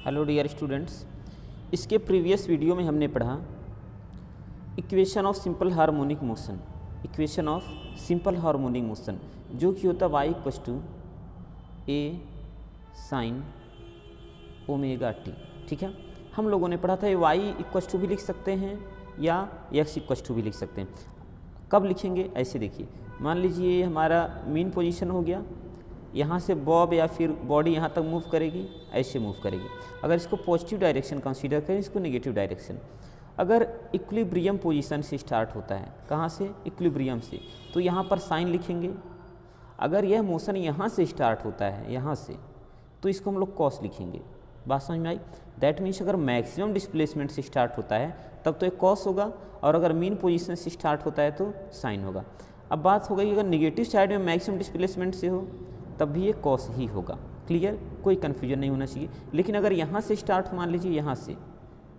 Hello dear students, इसके previous video में हमने पढ़ा equation of simple harmonic motion. Equation of simple harmonic motion जो कि होता y equals to a sine omega t. ठीक है, हम लोगों ने पढ़ा था y इक्वस टू भी लिख सकते हैं या x इक्वस टू भी लिख सकते हैं। कब लिखेंगे ऐसे देखिए, मान लीजिए ये हमारा मीन पोजीशन हो गया, यहाँ से बॉब या फिर बॉडी यहाँ तक मूव करेगी, ऐसे मूव करेगी। अगर इसको पॉजिटिव डायरेक्शन कंसीडर करें, इसको नेगेटिव डायरेक्शन। अगर इक्विलिब्रियम पोजीशन से स्टार्ट होता है, कहाँ से? इक्विलिब्रियम से, तो यहाँ पर साइन लिखेंगे। अगर यह मोशन यहाँ से स्टार्ट होता है, यहाँ से, तो इसको हम लोग कॉस लिखेंगे। बात समझ में आई? दैट मीन्स अगर मैक्सिमम डिस्प्लेसमेंट से स्टार्ट होता है तब तो एक कॉस होगा, और अगर मीन पोजीशन से स्टार्ट होता है तो साइन होगा। अब बात हो गई अगर नेगेटिव साइड में मैक्सिमम डिस्प्लेसमेंट से हो तब भी ये कॉस ही होगा। क्लियर? कोई कन्फ्यूजन नहीं होना चाहिए। लेकिन अगर यहाँ से स्टार्ट हो, मान लीजिए यहाँ से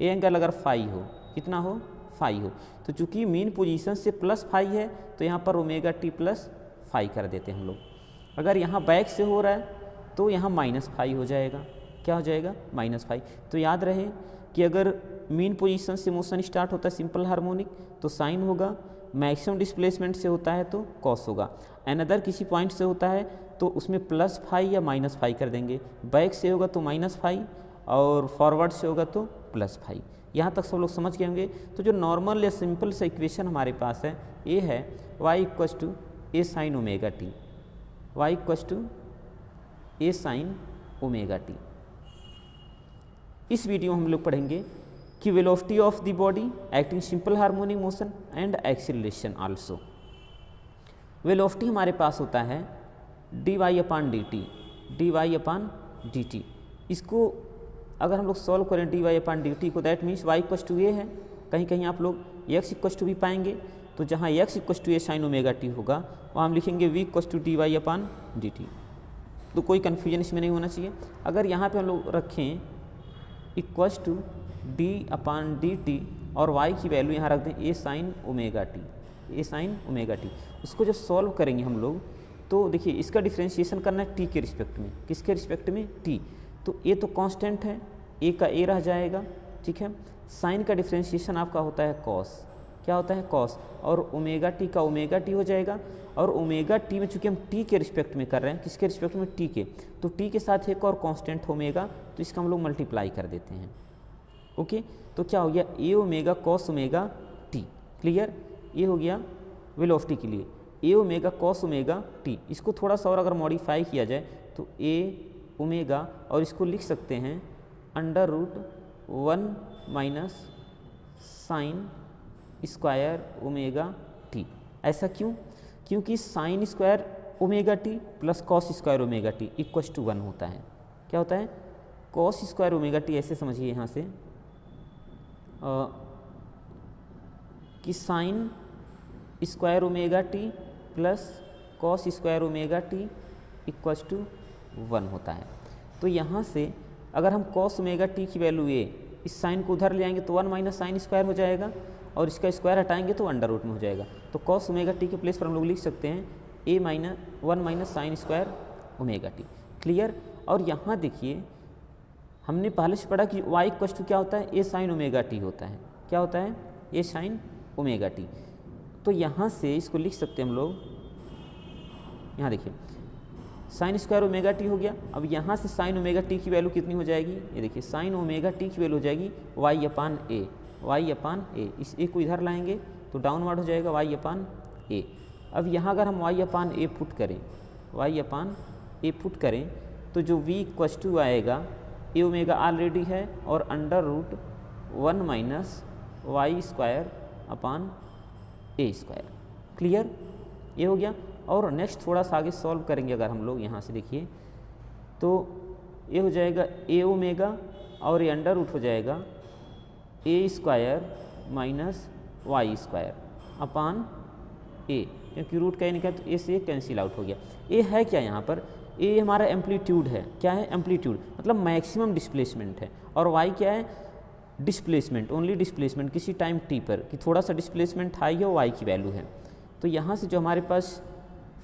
ए एंगल अगर फाई हो, कितना हो? फाई हो, तो चूंकि मीन पोजीशन से प्लस फाई है तो यहाँ पर ओमेगा टी प्लस फाई कर देते हैं हम लोग। अगर यहाँ बैक से हो रहा है तो यहाँ माइनस फाई हो जाएगा। क्या हो जाएगा? Minus phi. तो याद रहे कि अगर मीन पोजीशन से मोशन स्टार्ट होता है सिंपल हार्मोनिक तो साइन होगा, मैक्सिमम डिस्प्लेसमेंट से होता है तो कॉस होगा, अनदर किसी पॉइंट से होता है तो उसमें प्लस फाई या माइनस फाई कर देंगे, बैक से होगा तो माइनस फाई और फॉरवर्ड से होगा तो प्लस फाई। यहाँ तक सब लोग समझ गए होंगे। तो जो नॉर्मल या सिंपल सा इक्वेशन हमारे पास है ये है y equals to a sine omega t, y equals to a sine omega t. इस वीडियो में हम लोग पढ़ेंगे कि velocity of the body acting simple harmonic motion and acceleration also. Velocity हमारे पास होता है dy upon d t, d y upon d t. इसको अगर हम लोग सॉल्व करें dy अपान डी टी को, that means y equals to a है। कहीं कहीं आप लोग x इक्वस टू भी पाएंगे, तो जहाँ x equals to a sine omega t होगा वहाँ हम लिखेंगे v equals to d y upon d t. तो कोई कन्फ्यूजन इसमें नहीं होना चाहिए। अगर यहाँ पे हम लोग रखें equals to d upon d t और y की वैल्यू यहाँ रख दें a sine omega t, a sine omega t, उसको जब सॉल्व करेंगे हम लोग तो देखिए इसका डिफ्रेंशिएशन करना है टी के रिस्पेक्ट में। किसके रिस्पेक्ट में? टी। तो ए तो कांस्टेंट है, ए का ए रह जाएगा। ठीक है, साइन का डिफ्रेंशिएशन आपका होता है कॉस। क्या होता है? कॉस। और ओमेगा टी का ओमेगा टी हो जाएगा, और ओमेगा टी में चूंकि हम टी के रिस्पेक्ट में कर रहे हैं, किसके रिस्पेक्ट में? टी के, तो टी के साथ एक और कांस्टेंट ओमेगा, तो इसका हम लोग मल्टीप्लाई कर देते हैं। ओके, तो क्या हो गया? A omega cos omega t. Clear? ये हो गया वेलोसिटी के लिए a omega cos omega t. इसको थोड़ा सा और अगर मॉडिफाई किया जाए तो ए ओमेगा, और इसको लिख सकते हैं under root 1 minus sine square omega t. ऐसा क्यों? क्योंकि sine square omega t plus cos square omega t equals to 1 होता है। क्या होता है? Cos square omega t. ऐसे समझिए यहाँ से कि sine square omega t plus cos square omega t equals to 1 होता है। तो यहाँ से अगर हम कॉस ओमेगा टी की वैल्यू ए, इस साइन को उधर ले आएंगे तो 1 माइनस साइन स्क्वायर हो जाएगा, और इसका स्क्वायर हटाएंगे तो अंडर रूट में हो जाएगा। तो कॉस ओमेगा टी के प्लेस पर हम लोग लिख सकते हैं a minus 1 minus sine square omega t. Clear? और यहाँ देखिए हमने पहले से पढ़ा कि y इक्वस टू क्या होता है? ए साइन ओमेगा टी होता है। क्या होता है? A sine omega t. तो यहाँ से इसको लिख सकते हैं हम लोग, यहाँ देखिए साइन स्क्वायर ओमेगा टी हो गया। अब यहाँ से साइन ओमेगा टी की वैल्यू कितनी हो जाएगी? ये देखिए साइन ओमेगा टी की वैल्यू हो जाएगी y अपान ए, y अपान ए। इस ए को इधर लाएंगे तो डाउनवर्ड हो जाएगा y अपान ए। अब यहाँ अगर हम y अपान ए पुट करें, y अपान ए पुट करें तो जो v इक्वस टू आएगा, ए ओमेगा ऑलरेडी है, और under root 1 minus y square upon a square. Clear? ये हो गया। और नेक्स्ट थोड़ा सा आगे सॉल्व करेंगे अगर हम लोग यहाँ से देखिए तो ये हो जाएगा ए ओमेगा, और ये अंडर रूट हो जाएगा a square minus y square upon a, क्योंकि रूट का ए निकला तो ए से कैंसिल आउट हो गया। ए है क्या यहाँ पर? ए हमारा एम्पलीट्यूड है। क्या है? एम्पलीट्यूड, मतलब मैक्सिमम डिस्प्लेसमेंट है। और वाई क्या है? डिस्प्लेसमेंट, ओनली डिस्प्लेसमेंट किसी टाइम टी पर, कि थोड़ा सा डिस्प्लेसमेंट हाई है, वाई की वैल्यू है। तो यहाँ से जो हमारे पास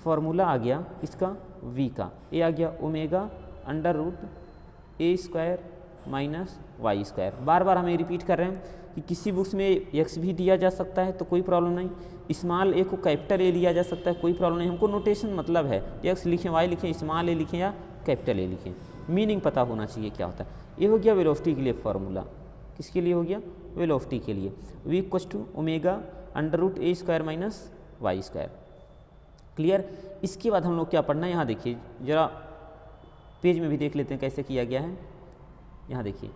फॉर्मूला आ गया इसका v का, ए आ गया omega under root a square minus y square. बार बार हमें रिपीट कर रहे हैं कि किसी बुक्स में एक्स भी दिया जा सकता है तो कोई प्रॉब्लम नहीं, स्मॉल ए को कैपिटल ए लिया जा सकता है, कोई प्रॉब्लम नहीं। हमको नोटेशन मतलब है एक्स लिखें, वाई लिखें, स्मॉल ए लिखें या कैपिटल ए लिखें, मीनिंग पता होना चाहिए क्या होता है। ये हो गया वेलोसिटी के लिए फॉर्मूला। किसके लिए हो गया? वेलोसिटी के लिए। v equals to omega under root a square minus y square. Clear? इसके बाद हम लोग क्या पढ़ना है, यहाँ देखिए जरा पेज में भी देख लेते हैं कैसे किया गया है। यहाँ देखिए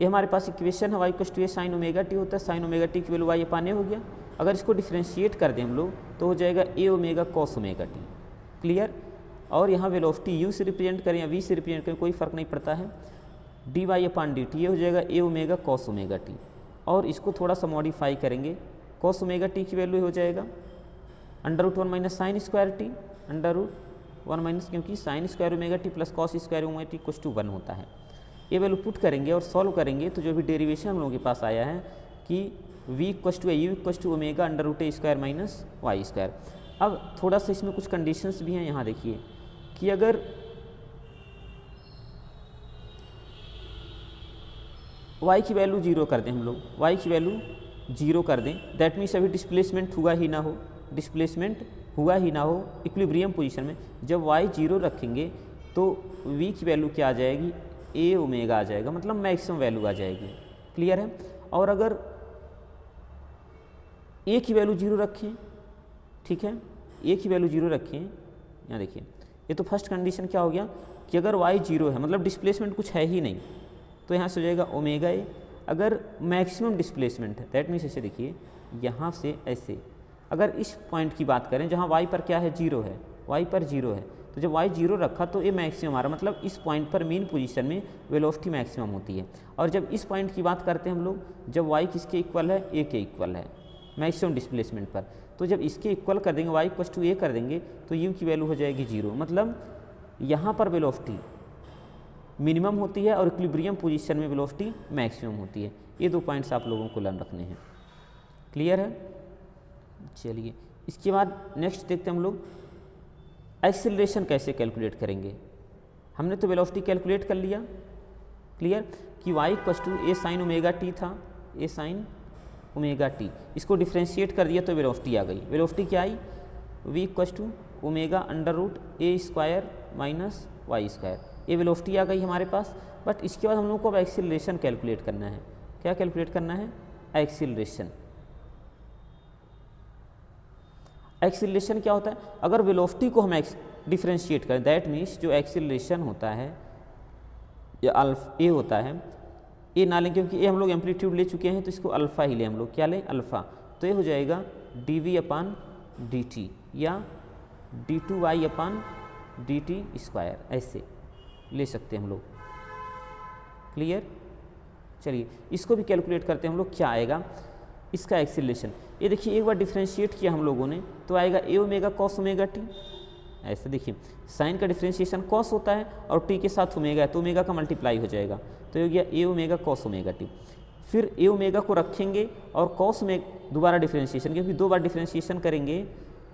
ये हमारे पास इक्वेशन है y equals to a sine omega t होता है, साइन ओमेगा टी की वैल्यू y अपान ए हो गया। अगर इसको डिफ्रेंशिएट कर दें हम लोग तो हो जाएगा a omega cos omega t. Clear? और यहाँ वेलोसिटी u से रिप्रेजेंट करें या v से रिप्रेजेंट करें कोई फ़र्क नहीं पड़ता है, d y upon d t, ये हो जाएगा a omega cos omega t. और इसको थोड़ा सा मॉडिफाई करेंगे, कॉस ओमेगा टी की वैल्यू हो जाएगा under root 1 minus sine square t, under root 1 minus, क्योंकि sine square omega t plus cos square omega t equals to 1 होता है। ये वैल्यू पुट करेंगे और सॉल्व करेंगे तो जो भी डेरिवेशन हम लोगों के पास आया है कि v equals to u equals to omega under root a square minus y square. अब थोड़ा सा इसमें कुछ कंडीशंस भी हैं। यहाँ देखिए कि अगर y की वैल्यू 0 कर दें हम लोग, y की वैल्यू 0 कर दें, दैट मीन्स अभी डिस्प्लेसमेंट हुआ ही ना हो, डिस्प्लेसमेंट हुआ ही ना हो इक्विलिब्रियम पोजीशन में। जब y 0 रखेंगे तो v की वैल्यू क्या आ जाएगी? ए ओमेगा आ जाएगा, मतलब मैक्सिमम वैल्यू आ जाएगी। क्लियर है? और अगर ए की वैल्यू 0 रखें, ठीक है, ए की वैल्यू 0 रखें, यहाँ देखिए ये तो फर्स्ट कंडीशन क्या हो गया कि अगर y 0 है मतलब डिस्प्लेसमेंट कुछ है ही नहीं, तो यहाँ से हो जाएगा ओमेगा ए। अगर मैक्सिमम डिस्प्लेसमेंट है दैट मीन्स ऐसे देखिए यहाँ से ऐसे, अगर इस पॉइंट की बात करें जहाँ y पर क्या है? 0 है, y पर 0 है, तो जब y 0 रखा तो ये मैक्सिमम आ रहा, मतलब इस पॉइंट पर मीन पोजीशन में वेलोसिटी मैक्सिमम होती है। और जब इस पॉइंट की बात करते हैं हम लोग, जब y किसके इक्वल है? a के इक्वल है मैक्सिमम डिस्प्लेसमेंट पर, तो जब इसके इक्वल कर देंगे y इक्वल्स टू a कर देंगे तो u की वैल्यू हो जाएगी 0, मतलब यहाँ पर वेलोसिटी मिनिमम होती है और इक्विलिब्रियम पोजीशन में वेलोसिटी मैक्सिमम होती है। ये दो पॉइंट्स आप लोगों को लर्न रखने हैं। क्लियर है? चलिए इसके बाद नेक्स्ट देखते हैं हम लोग एक्सेलरेशन कैसे कैलकुलेट करेंगे। हमने तो वेलोसिटी कैलकुलेट कर लिया, क्लियर, कि y equals to a sine omega t था, ए साइन ओमेगा टी, इसको डिफ्रेंशिएट कर दिया तो वेलोसिटी आ गई। वेलोसिटी क्या आई? v equals to omega under root a square minus y square, ये वेलोसिटी आ गई हमारे पास। बट इसके बाद हम लोग को अब एक्सेलरेशन कैलकुलेट करना है। क्या कैलकुलेट करना है? एक्सेलरेशन। एक्सेलरेशन क्या होता है? अगर वेलोसिटी को हम डिफ्रेंशिएट करें दैट मीन्स जो एक्सेलरेशन होता है या अल्फा ए होता है, ए ना लें क्योंकि ए हम लोग एम्पलीट्यूड ले चुके हैं तो इसको अल्फ़ा ही लें हम लोग। क्या लें? अल्फ़ा। तो ये हो जाएगा d v upon d t या d two y upon d t square, ऐसे ले सकते हैं हम लोग। क्लियर? चलिए इसको भी कैलकुलेट करते हैं हम लोग, क्या आएगा इसका एक्सेलरेशन। ये देखिए एक बार डिफ्रेंशिएट किया हम लोगों ने तो आएगा ए ओमेगा कॉस ओमेगा टी। ऐसे देखिए साइन का डिफ्रेंशिएशन कॉस होता है और टी के साथ ओमेगा है तो ओमेगा का मल्टीप्लाई हो जाएगा, तो ये हो गया a omega cos omega T. फिर ए ओमेगा को रखेंगे और कॉस में दोबारा डिफ्रेंशिएशन, क्योंकि दो बार डिफ्रेंशिएशन करेंगे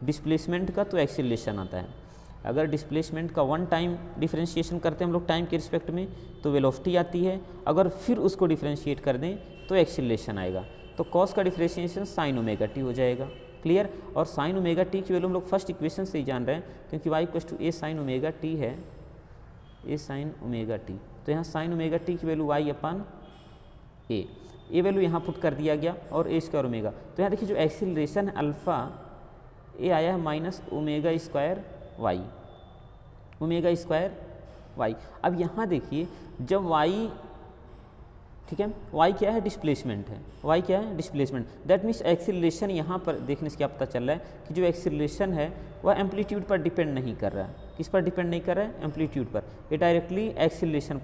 डिस्प्लेसमेंट का तो एक्सेलरेशन आता है। अगर डिस्प्लेसमेंट का वन टाइम डिफ्रेंशिएशन करते हैं हम लोग टाइम के रिस्पेक्ट में तो वेलोसिटी आती है, अगर फिर उसको डिफ्रेंशिएट कर दें तो एक्सेलरेशन आएगा। तो कॉस का डिफ्रेंशिएशन साइन ओमेगा टी हो जाएगा। क्लियर? और साइन ओमेगा टी की वैल्यू हम लोग फर्स्ट इक्वेशन से ही जान रहे हैं, क्योंकि y equals to a sine omega t है, ए साइन ओमेगा टी, तो यहाँ साइन ओमेगा टी की वैल्यू y अपान ए, ये वैल्यू यहाँ पुट कर दिया गया और ए स्क्वायर ओमेगा। तो यहाँ देखिए जो एक्सेलरेशन है अल्फ़ा ए आया है minus omega square y, omega square y. अब यहाँ देखिए जब y, ठीक है, y क्या है? डिस्प्लेसमेंट है, y क्या है? डिस्प्लेसमेंट। दैट मीन्स एक्सेलरेशन यहाँ पर देखने से क्या पता चल रहा है कि जो एक्सेलरेशन है वह एम्पलीट्यूड पर डिपेंड नहीं कर रहा है। किस पर डिपेंड नहीं कर रहा है? एम्पलीट्यूड पर। ये डायरेक्टली एक्सेलरेशन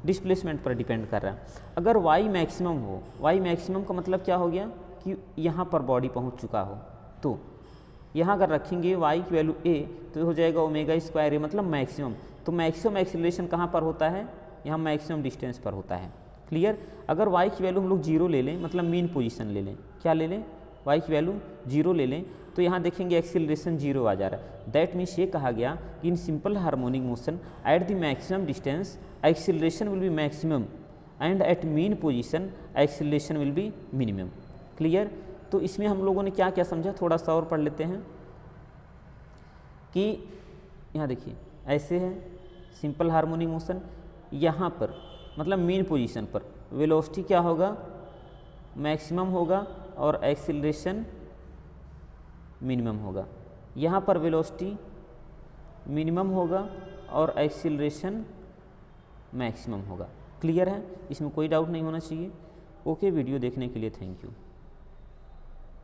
डिस्प्लेसमेंट पर डिपेंड कर रहा है। अगर y मैक्सिमम हो, y मैक्सिमम का मतलब क्या हो गया कि यहाँ पर बॉडी पहुँच चुका हो, तो यहाँ अगर रखेंगे y की वैल्यू a तो हो जाएगा ओमेगा स्क्वायर ए, मतलब मैक्सिमम। तो मैक्सिमम एक्सेलरेशन कहाँ पर होता है? यहाँ मैक्सिमम डिस्टेंस पर होता है। क्लियर? अगर y की वैल्यू हम लोग 0 ले लें, मतलब मीन पोजीशन ले लें, क्या ले लें? y की वैल्यू 0 ले लें तो यहाँ देखेंगे एक्सीलरेशन 0 आ जा रहा है। दैट मीन्स ये कहा गया कि in simple harmonic motion at the maximum distance acceleration will be maximum and at mean position acceleration will be minimum. Clear? तो इसमें हम लोगों ने क्या क्या समझा, थोड़ा सा और पढ़ लेते हैं कि यहाँ देखिए ऐसे है सिंपल हार्मोनिक मोशन, यहाँ पर मतलब मीन पोजीशन पर वेलोसिटी क्या होगा, मैक्सिमम होगा और एक्सीलरेशन मिनिमम होगा। यहाँ पर वेलोसिटी मिनिमम होगा और एक्सीलरेशन मैक्सिमम होगा। क्लियर है? इसमें कोई डाउट नहीं होना चाहिए। ओके, वीडियो देखने के लिए थैंक यू।